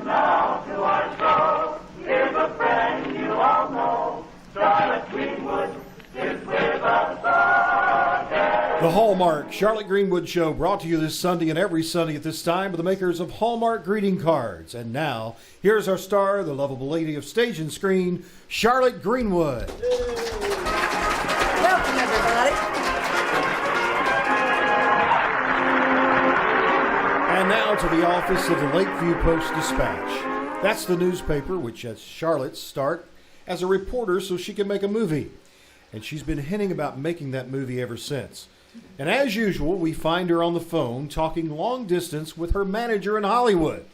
Now to our show, here's a friend you all know. Charlotte Greenwood is with us again. The Hallmark Charlotte Greenwood Show, brought to you this Sunday and every Sunday at this time by the makers of Hallmark greeting cards. And now, here's our star, the lovable lady of stage and screen, Charlotte Greenwood. Welcome, everybody. And now to the office of the Lakeview Post-Dispatch. That's the newspaper which has Charlotte start as a reporter so she can make a movie. And she's been hinting about making that movie ever since. And as usual, we find her on the phone talking long distance with her manager in Hollywood.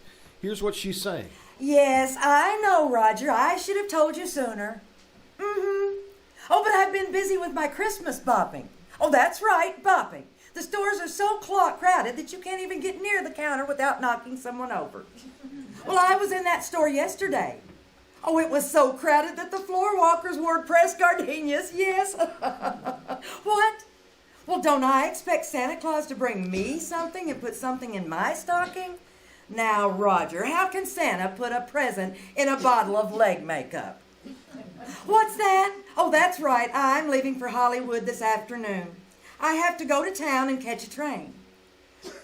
Here's what she's saying. Yes, I know, Roger. I should have told you sooner. Oh, but I've been busy with my Christmas bopping. Oh, that's right, bopping. The stores are so crowded that you can't even get near the counter without knocking someone over. Well, I was in that store yesterday. Oh, it was so crowded that the floor walkers wore pressed gardenias, yes. What? Well, don't I expect Santa Claus to bring me something and put something in my stocking? Now, Roger, how can Santa put a present in a bottle of leg makeup? What's that? Oh, that's right. I'm leaving for Hollywood this afternoon. I have to go to town and catch a train.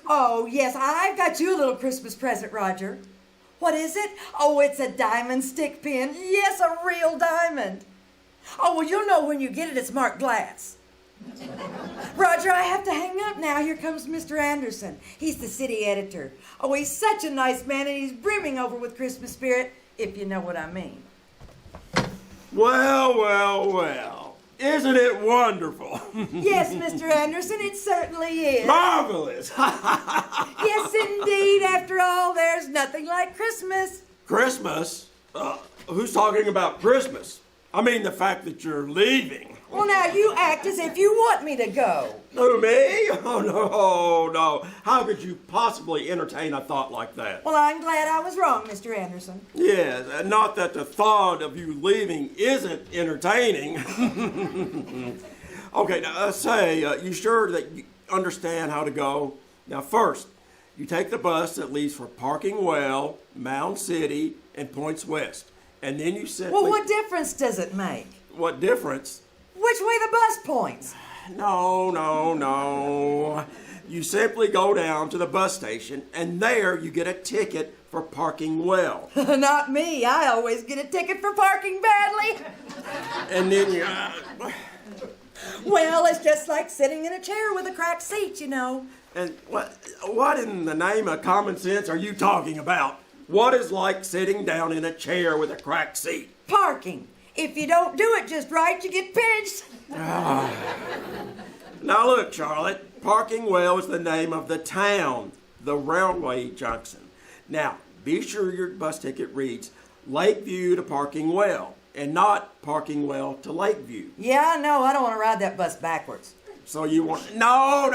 Oh, yes, I've got you a little Christmas present, Roger. What is it? Oh, it's a diamond stick pin. Yes, a real diamond. Oh, well, you'll know when you get it. It's marked glass. Roger, I have to hang up now. Here comes Mr. Anderson. He's the city editor. Oh, he's such a nice man, and he's brimming over with Christmas spirit, if you know what I mean. Well, well, well. Isn't it wonderful? Yes, Mr. Anderson, it certainly is. Marvelous. Yes, indeed. After all, there's nothing like Christmas. Christmas? Who's talking about Christmas? I mean the fact that you're leaving. Well, now, you act as if you want me to go. Who, me? Oh, no. How could you possibly entertain a thought like that? Well, I'm glad I was wrong, Mr. Anderson. Yes, not that the thought of you leaving isn't entertaining. Okay, now, you sure that you understand how to go? Now, first, you take the bus that leaves for Parking Well, Mound City, and points west. And then you simply... Well, what difference does it make? What difference? Which way the bus points? No. You simply go down to the bus station, and there you get a ticket for parking well. Not me. I always get a ticket for parking badly. And then you... Well, it's just like sitting in a chair with a cracked seat, you know. And what in the name of common sense are you talking about? What is like sitting down in a chair with a cracked seat? Parking. If you don't do it just right, you get pinched. Now look, Charlotte, Parking Well is the name of the town, the railway junction. Now, be sure your bus ticket reads Lakeview to Parking Well, and not Parking Well to Lakeview. Yeah, no, I don't want to ride that bus backwards. So you want... No.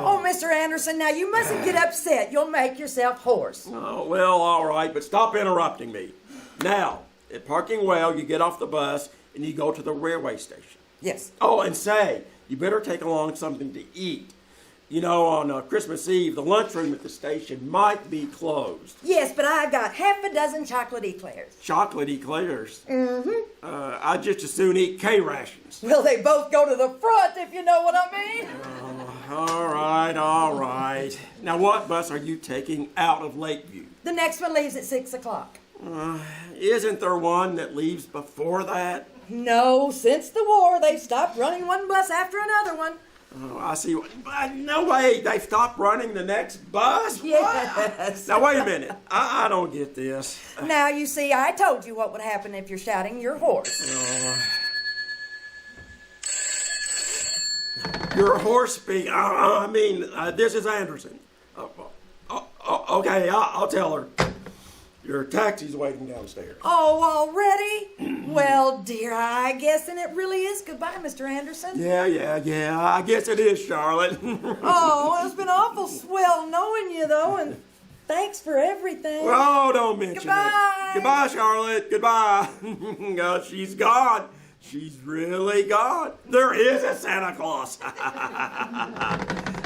Oh, Mr. Anderson, now you mustn't get upset. You'll make yourself hoarse. Oh, well, all right, but stop interrupting me. Now, at Parking Well, you get off the bus and you go to the railway station. Yes. Oh, and say, you better take along something to eat. You know, on Christmas Eve, the lunchroom at the station might be closed. Yes, but I've got half a dozen chocolate eclairs. Chocolate eclairs? Mm-hmm. I'd just as soon eat K-rations. Well, they both go to the front, if you know what I mean. All right. Now, what bus are you taking out of Lakeview? The next one leaves at 6 o'clock. Isn't there one that leaves before that? No, since the war, they've stopped running one bus after another one. Oh, I see. No way, they stopped running the next bus? Yes. Now, wait a minute. I don't get this. Now, you see, I told you what would happen if you're shouting your horse. Your horse speak. This is Anderson. Okay, I'll tell her. Your taxi's waiting downstairs. Oh, already? Well, dear, I guess then it really is goodbye, Mr. Anderson. Yeah. I guess it is, Charlotte. Oh, it's been awful swell knowing you, though, and thanks for everything. Oh, don't mention Goodbye. it. Goodbye, Charlotte. Goodbye. She's gone. She's really gone. There is a Santa Claus.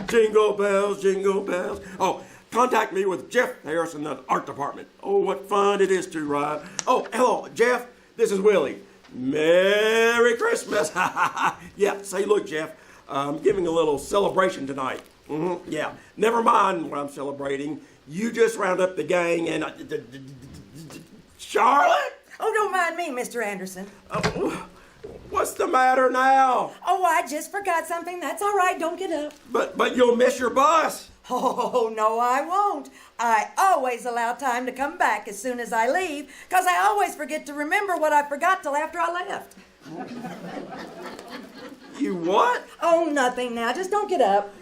Jingle bells, jingle bells. Oh, contact me with Jeff Harrison, the art department. Oh, what fun it is to ride. Oh, hello, Jeff. This is Willie. Merry Christmas. Yeah, say, look, Jeff, I'm giving a little celebration tonight. Yeah, never mind what I'm celebrating. You just round up the gang and... Charlotte? Oh, don't mind me, Mr. Anderson. What's the matter now? Oh, I just forgot something. That's all right. Don't get up. But you'll miss your bus. Oh, no, I won't. I always allow time to come back as soon as I leave, because I always forget to remember what I forgot till after I left. You what? Oh, nothing now. Just don't get up.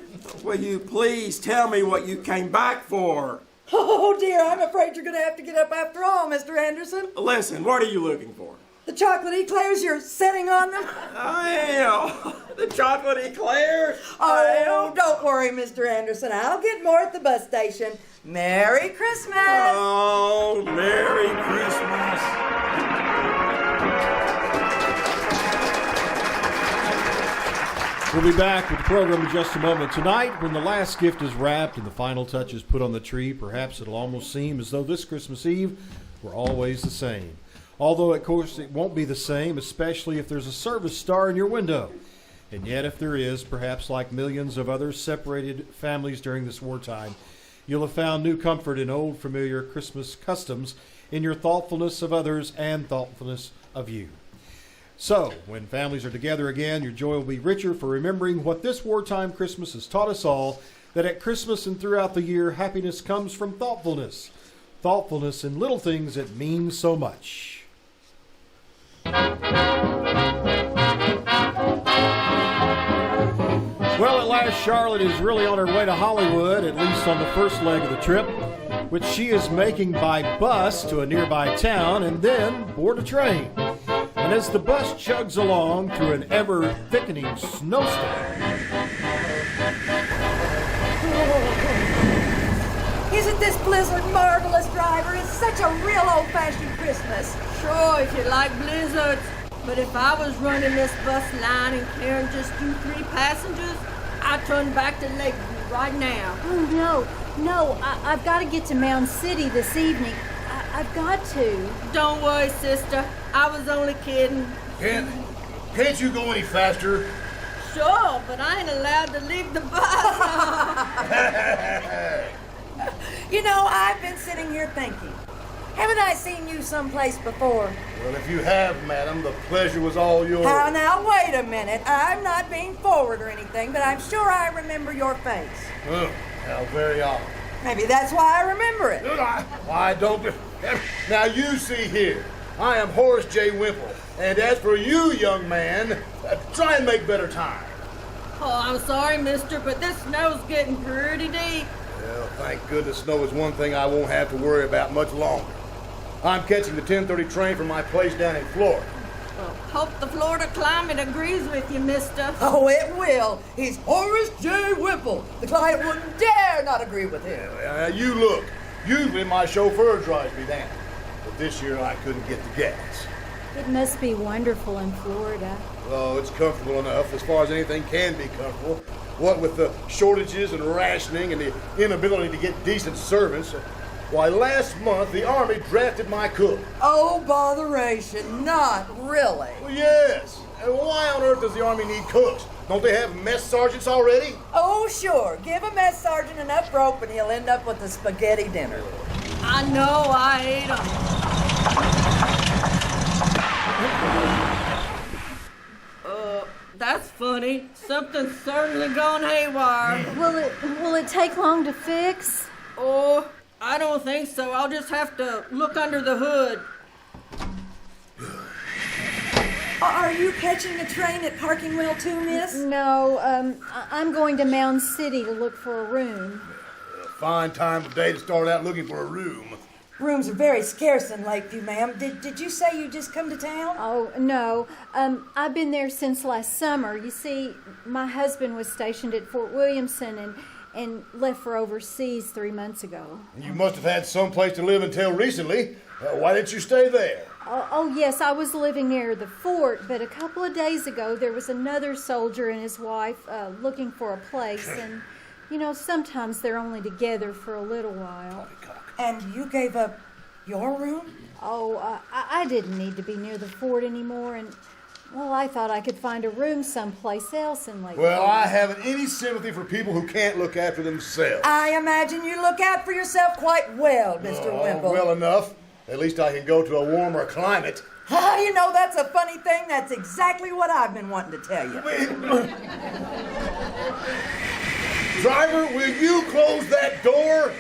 Will you please tell me what you came back for? Oh, dear, I'm afraid you're going to have to get up after all, Mr. Anderson. Listen, what are you looking for? The chocolate eclairs you're setting on them? Oh, the chocolate eclairs? Oh, don't worry, Mr. Anderson. I'll get more at the bus station. Merry Christmas! Oh, Merry Christmas! We'll be back with the program in just a moment. Tonight, when the last gift is wrapped and the final touch is put on the tree, perhaps it'll almost seem as though this Christmas Eve were always the same. Although, of course, it won't be the same, especially if there's a service star in your window. And yet, if there is, perhaps like millions of other separated families during this wartime, you'll have found new comfort in old familiar Christmas customs in your thoughtfulness of others and thoughtfulness of you. So, when families are together again, your joy will be richer for remembering what this wartime Christmas has taught us all, that at Christmas and throughout the year, happiness comes from thoughtfulness. Thoughtfulness in little things that mean so much. Well, at last, Charlotte is really on her way to Hollywood, at least on the first leg of the trip, which she is making by bus to a nearby town and then board a train. And as the bus chugs along through an ever-thickening snowstorm... Isn't this blizzard marvelous, driver? It's such a real old-fashioned Christmas. Sure, if you like blizzards. But if I was running this bus line and carrying just 2-3 passengers, I'd turn back to Lakeview right now. Oh, no, I've got to get to Mound City this evening. I've got to. Don't worry, sister. I was only kidding. Can't you go any faster? Sure, but I ain't allowed to leave the bus. You know, I've been sitting here thinking, haven't I seen you someplace before? Well, if you have, madam, the pleasure was all yours. Now, wait a minute. I'm not being forward or anything, but I'm sure I remember your face. Oh, how very odd. Maybe that's why I remember it. Why don't... Now, you see here, I am Horace J. Wimple, and as for you, young man, try and make better time. Oh, I'm sorry, mister, but this snow's getting pretty deep. Well, thank goodness snow is one thing I won't have to worry about much longer. I'm catching the 10:30 train from my place down in Florida. Well, hope the Florida climate agrees with you, mister. Oh, it will. He's Horace J. Wimple. The client wouldn't dare not agree with him. You look. Usually my chauffeur drives me down, but this year I couldn't get the gas. It must be wonderful in Florida. Oh, it's comfortable enough as far as anything can be comfortable. What with the shortages and rationing and the inability to get decent servants. Why, last month the Army drafted my cook. Oh, botheration. Not really. Well, yes. And why on earth does the Army need cooks? Don't they have mess sergeants already? Oh, sure. Give a mess sergeant enough rope and he'll end up with a spaghetti dinner. I know I ate 'em. That's funny. Something's certainly gone haywire. Will it take long to fix? Oh, I don't think so. I'll just have to look under the hood. Are you catching a train at Parkingwell too, miss? No, I'm going to Mound City to look for a room. A fine time of day to start out looking for a room. Rooms are very scarce in Lakeview, ma'am. Did you say you just come to town? Oh, no. I've been there since last summer. You see, my husband was stationed at Fort Williamson and left for overseas 3 months ago. You must have had some place to live until recently. Why didn't you stay there? Oh, yes, I was living near the fort, but a couple of days ago there was another soldier and his wife looking for a place, and, sometimes they're only together for a little while. And you gave up your room? Oh, I didn't need to be near the fort anymore, and, I thought I could find a room someplace else in Lakeview. Well, I haven't any sympathy for people who can't look after themselves. I imagine you look out for yourself quite well, Mr. Wimple. Well enough. At least I can go to a warmer climate. That's a funny thing. That's exactly what I've been wanting to tell you. Driver, will you close that door?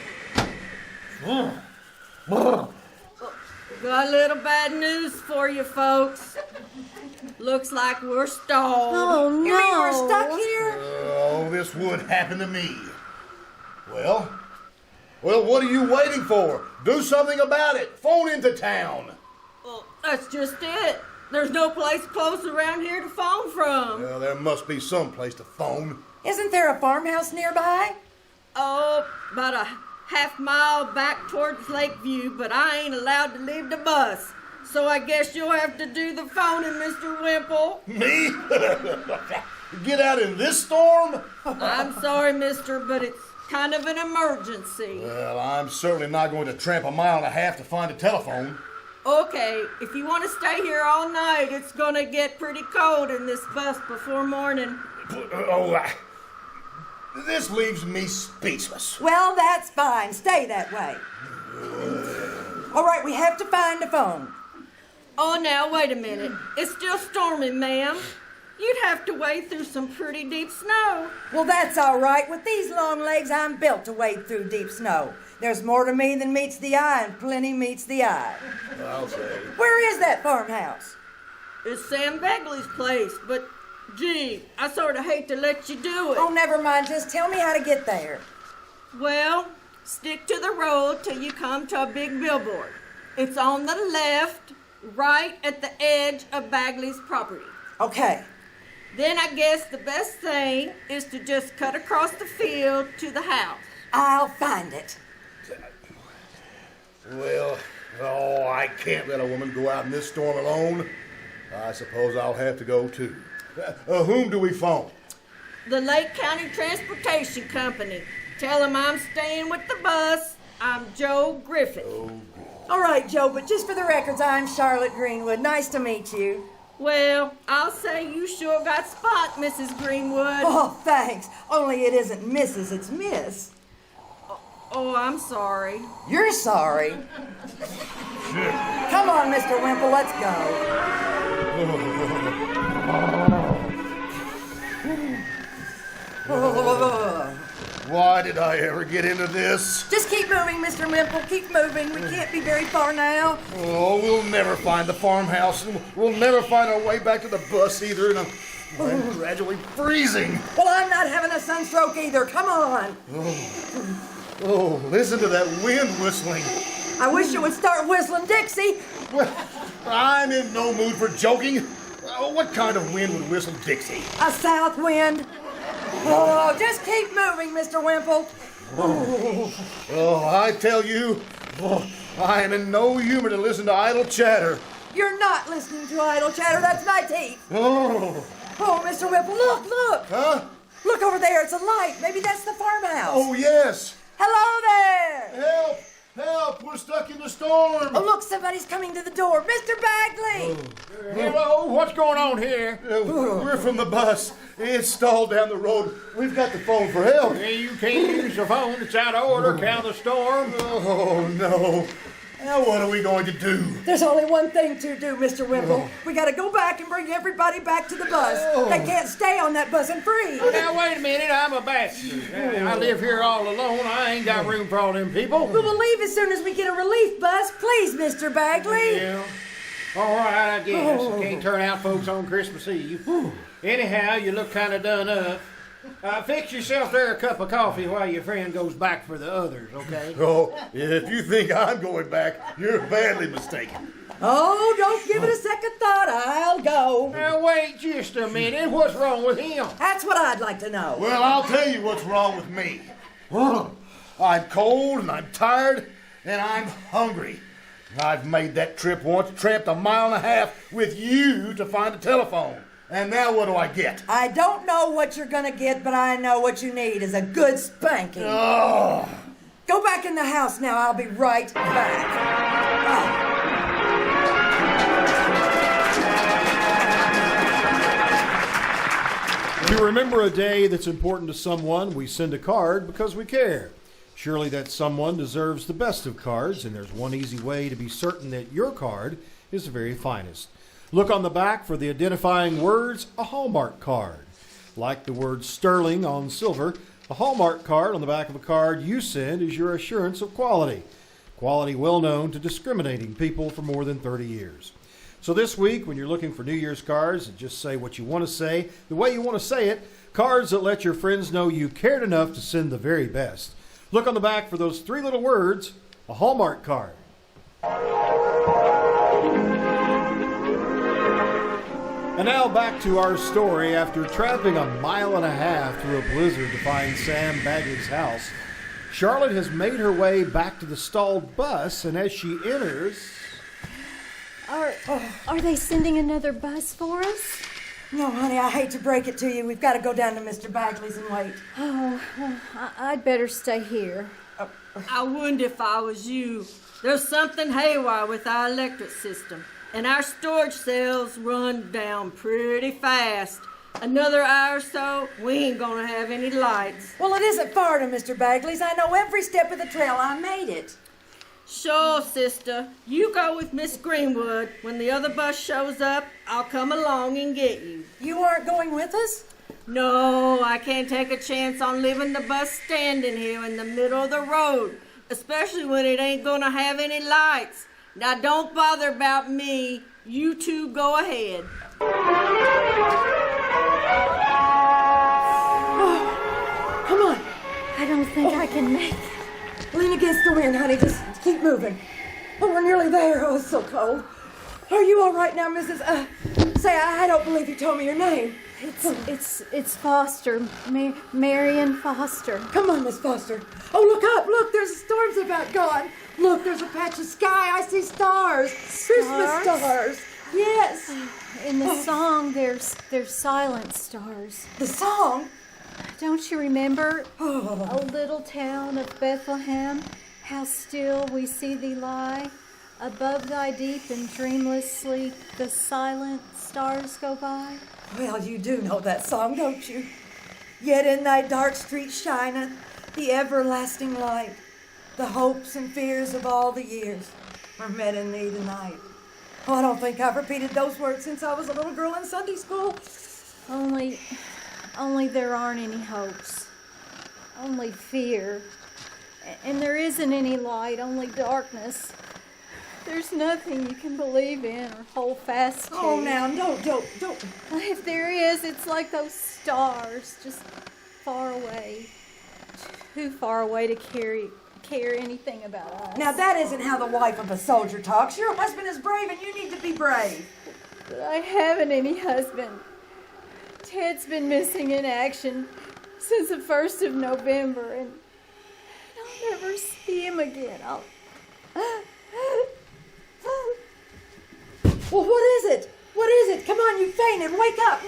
Got a little bad news for you folks. Looks like we're stalled. Oh, no. You mean we're stuck here? Oh, this would happen to me. Well, what are you waiting for? Do something about it. Phone into town. Well, that's just it. There's no place close around here to phone from. Well, there must be some place to phone. Isn't there a farmhouse nearby? Oh, about a half-mile back towards Lakeview, but I ain't allowed to leave the bus. So I guess you'll have to do the phoning, Mr. Wimple. Me? Get out in this storm? I'm sorry, mister, but it's kind of an emergency. Well, I'm certainly not going to tramp a mile and a half to find a telephone. Okay, if you want to stay here all night, it's gonna get pretty cold in this bus before morning. This leaves me speechless. Well, that's fine. Stay that way. All right, we have to find a phone. Oh, now, wait a minute. It's still storming, ma'am. You'd have to wade through some pretty deep snow. Well, that's all right. With these long legs, I'm built to wade through deep snow. There's more to me than meets the eye, and plenty meets the eye. I'll say. Where is that farmhouse? It's Sam Bagley's place, but, gee, I sort of hate to let you do it. Oh, never mind. Just tell me how to get there. Well, stick to the road till you come to a big billboard. It's on the left, right at the edge of Bagley's property. Okay. Then I guess the best thing is to just cut across the field to the house. I'll find it. Well, I can't let a woman go out in this storm alone. I suppose I'll have to go too. Whom do we phone? The Lake County Transportation Company. Tell them I'm staying with the bus. I'm Joe Griffith. All right, Joe, but just for the records, I'm Charlotte Greenwood. Nice to meet you. Well, I'll say you sure got spot, Mrs. Greenwood. Oh, thanks. Only it isn't Mrs., it's Miss. Oh, I'm sorry. You're sorry. Come on, Mr. Wimple, let's go. Why did I ever get into this? Just keep moving, Mr. Wimple. Keep moving. We can't be very far now. Oh, we'll never find the farmhouse. And we'll never find our way back to the bus either. And I'm gradually freezing. Well, I'm not having a sunstroke either. Come on. Oh, listen to that wind whistling. I wish you would start whistling Dixie. Well, I'm in no mood for joking. What kind of wind would whistle Dixie? A south wind. Oh, just keep moving, Mr. Wimple. Oh, I tell you, I am in no humor to listen to idle chatter. You're not listening to idle chatter. That's my teeth. Oh, Mr. Wimple, look. huh? Look over there. It's a light. Maybe that's the farmhouse. Oh, yes. Hello there. Help! Help! We're stuck in the storm. Oh, look, somebody's coming to the door. Mr. Bagley. Hello, what's going on here? We're from the bus. It's stalled down the road. We've got the phone for help. Hey, you can't use the phone. It's out of order. Count the storm. Oh, no. Now what are we going to do? There's only one thing to do, Mr. Wimple. We got to go back and bring everybody back to the bus. They can't stay on that bus and freeze. Now, wait a minute. I'm a bachelor. I live here all alone. I ain't got room for all them people. We will leave as soon as we get a relief bus. Please, Mr. Bagley. Yeah. All right, I guess. I can't turn out folks on Christmas Eve. Anyhow, you look kind of done up. Fix yourself there a cup of coffee while your friend goes back for the others, okay? Oh, if you think I'm going back, you're badly mistaken. Oh, don't give it a second thought. I'll go. Now, wait just a minute. What's wrong with him? That's what I'd like to know. Well, I'll tell you what's wrong with me. I'm cold and I'm tired and I'm hungry. I've made that trip once, tramped 1.5 miles with you to find a telephone. And now what do I get? I don't know what you're gonna get, but I know what you need is a good spanking. Oh. Go back in the house now. I'll be right back. To remember a day that's important to someone, we send a card because we care. Surely that someone deserves the best of cards, and there's one easy way to be certain that your card is the very finest. Look on the back for the identifying words, a Hallmark card. Like the word sterling on silver, a Hallmark card on the back of a card you send is your assurance of quality. Quality well known to discriminating people for more than 30 years. So this week, when you're looking for New Year's cards that just say what you want to say, the way you want to say it, cards that let your friends know you cared enough to send the very best. Look on the back for those 3 little words, a Hallmark card. And now back to our story. After traveling 1.5 miles through a blizzard to find Sam Bagley's house, Charlotte has made her way back to the stalled bus, and as she enters... Are they sending another bus for us? No, honey, I hate to break it to you. We've got to go down to Mr. Bagley's and wait. Oh, I'd better stay here. I wouldn't if I was you. There's something haywire with our electric system, and our storage cells run down pretty fast. Another hour or so, we ain't gonna have any lights. Well, it isn't far to Mr. Bagley's. I know every step of the trail. I made it. Sure, sister. You go with Miss Greenwood. When the other bus shows up, I'll come along and get you. You aren't going with us? No, I can't take a chance on leaving the bus standing here in the middle of the road, especially when it ain't gonna have any lights. Now, don't bother about me. You two go ahead. Oh, come on. I don't think I can make it. Lean against the wind, honey. Just keep moving. Oh, we're nearly there. Oh, it's so cold. Are you all right now, Mrs. Say, I don't believe you told me your name. It's Foster. Marian Foster. Come on, Miss Foster. Oh, look up. Look, there's a storm's about gone. Look, there's a patch of sky. I see stars. Christmas stars. Yes. In the song, there's silent stars. The song? Don't you remember? Oh. O little town of Bethlehem, how still we see thee lie. Above thy deep and dreamless sleep, the silent stars go by. Well, you do know that song, don't you? Yet in thy dark street shineth the everlasting light. The hopes and fears of all the years are met in thee tonight. Oh, I don't think I've repeated those words since I was a little girl in Sunday school. Only there aren't any hopes. Only fear. And there isn't any light, only darkness. There's nothing you can believe in or hold fast to. Oh, now, don't. If there is, it's like those stars, just far away. Too far away to care anything about us. Now, that isn't how the wife of a soldier talks. Your husband is brave, and you need to be brave. But I haven't any husband. Ted's been missing in action since the 1st of November, and I'll never see him again. Well, what is it? What is it? Come on, you fainted. Wake up,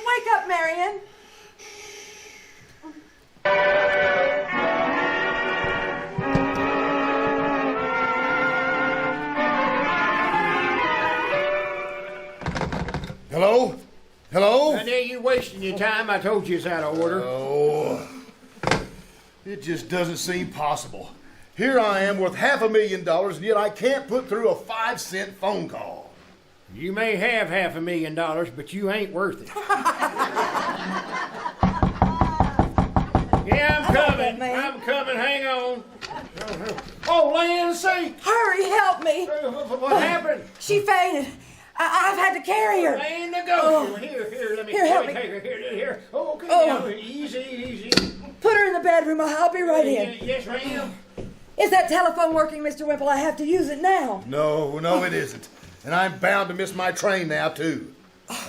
Marian. Hello? Hello? Now, there you wasting your time. I told you it's out of order. Oh, it just doesn't seem possible. Here I am worth $500,000, and yet I can't put through a 5-cent phone call. You may have $500,000, but you ain't worth it. Yeah, I'm coming. Hang on. Oh, land sake! Hurry, help me. What happened? She fainted. I've had to carry her. Land to go. Here, let me help me. take her. Here. Oh, okay, now, easy. Put her in the bedroom. I'll be right in. Yes, ma'am. Is that telephone working, Mr. Wimple? I have to use it now. No, it isn't. And I'm bound to miss my train now, too.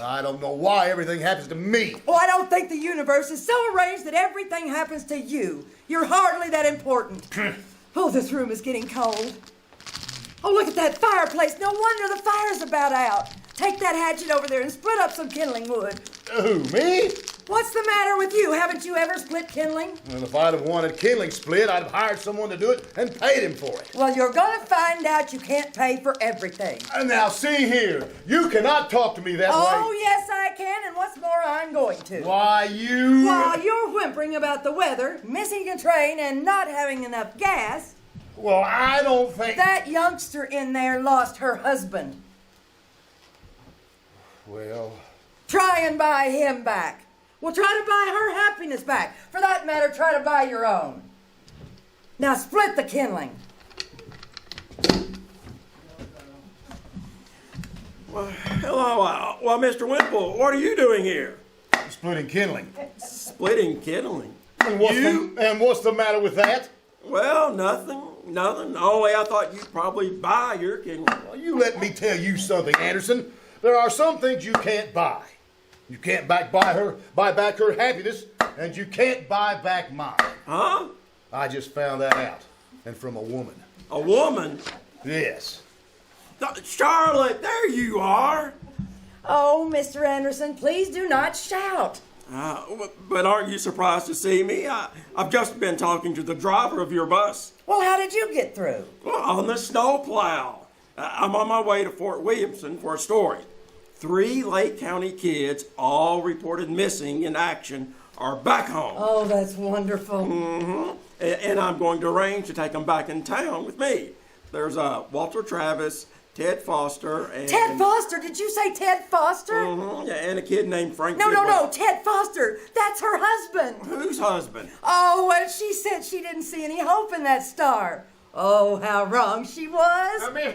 I don't know why everything happens to me. Oh, I don't think the universe is so arranged that everything happens to you. You're hardly that important. Oh, this room is getting cold. Oh, look at that fireplace. No wonder the fire's about out. Take that hatchet over there and split up some kindling wood. Who, me? What's the matter with you? Haven't you ever split kindling? Well, if I'd have wanted kindling split, I'd have hired someone to do it and paid him for it. Well, you're going to find out you can't pay for everything. And now, see here. You cannot talk to me that way. Oh, yes, I can, and what's more, I'm going to. Why, you... While you're whimpering about the weather, missing a train, and not having enough gas... Well, I don't think... That youngster in there lost her husband. Well... Try and buy him back. Well, try to buy her happiness back. For that matter, try to buy your own. Now split the kindling. Well, hello. Well, Mr. Wimple, what are you doing here? Splitting kindling. Splitting kindling? And what's the matter with that? Well, nothing. Only I thought you'd probably buy your kindling. Well, you let me tell you something, Anderson. There are some things you can't buy. You can't buy back her happiness, and you can't buy back mine. Huh? I just found that out, and from a woman. A woman? Yes. Charlotte, there you are. Oh, Mr. Anderson, please do not shout. But aren't you surprised to see me? I've just been talking to the driver of your bus. Well, how did you get through? Well, on the snowplow. I'm on my way to Fort Williamson for a story. 3 Lake County kids, all reported missing in action, are back home. Oh, that's wonderful. Mm-hmm. And I'm going to arrange to take them back in town with me. There's Walter Travis, Ted Foster, and... Ted Foster? Did you say Ted Foster? Mm-hmm. Yeah, and a kid named Frank. No, Ted Foster. That's her husband. Whose husband? Oh, well, she said she didn't see any hope in that star. Oh, how wrong she was. Miss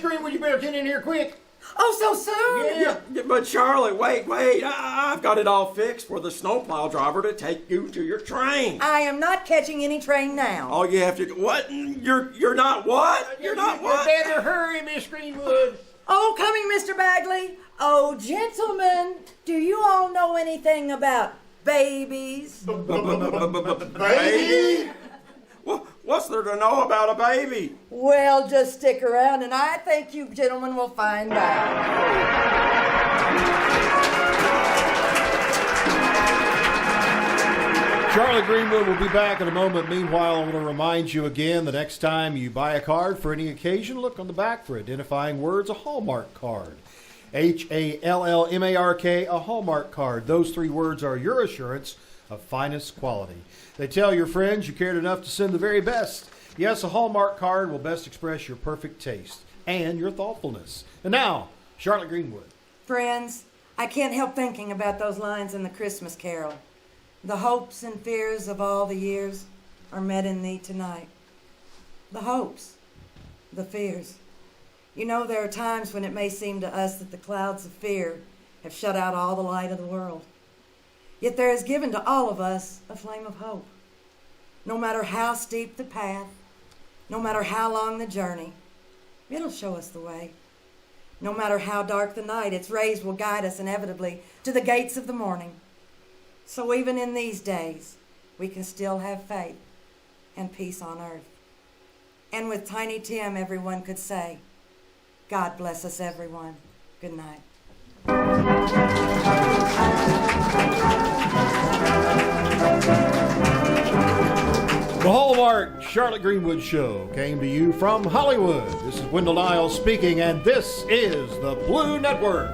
Greenwood, you better get in here quick. Oh, so soon? Yeah, but Charlotte, wait. I've got it all fixed for the snowplow driver to take you to your train. I am not catching any train now. Oh, you have to... What? You're not what? You're not what? You better hurry, Miss Greenwood. Oh, coming, Mr. Bagley. Oh, gentlemen, do you all know anything about babies? Baby? What's there to know about a baby? Well, just stick around, and I think you gentlemen will find out. Charlotte Greenwood will be back in a moment. Meanwhile, I want to remind you again, the next time you buy a card for any occasion, look on the back for identifying words, a Hallmark card. Hallmark, a Hallmark card. Those 3 words are your assurance of finest quality. They tell your friends you cared enough to send the very best. Yes, a Hallmark card will best express your perfect taste and your thoughtfulness. And now, Charlotte Greenwood. Friends, I can't help thinking about those lines in the Christmas Carol. The hopes and fears of all the years are met in thee tonight. The hopes, the fears. You know, there are times when it may seem to us that the clouds of fear have shut out all the light of the world. Yet there is given to all of us a flame of hope. No matter how steep the path, no matter how long the journey, it'll show us the way. No matter how dark the night, its rays will guide us inevitably to the gates of the morning. So even in these days, we can still have faith and peace on earth. And with Tiny Tim, everyone could say, God bless us, everyone. Good night. The Hallmark Charlotte Greenwood Show came to you from Hollywood. This is Wendell Niles speaking, and this is the Blue Network.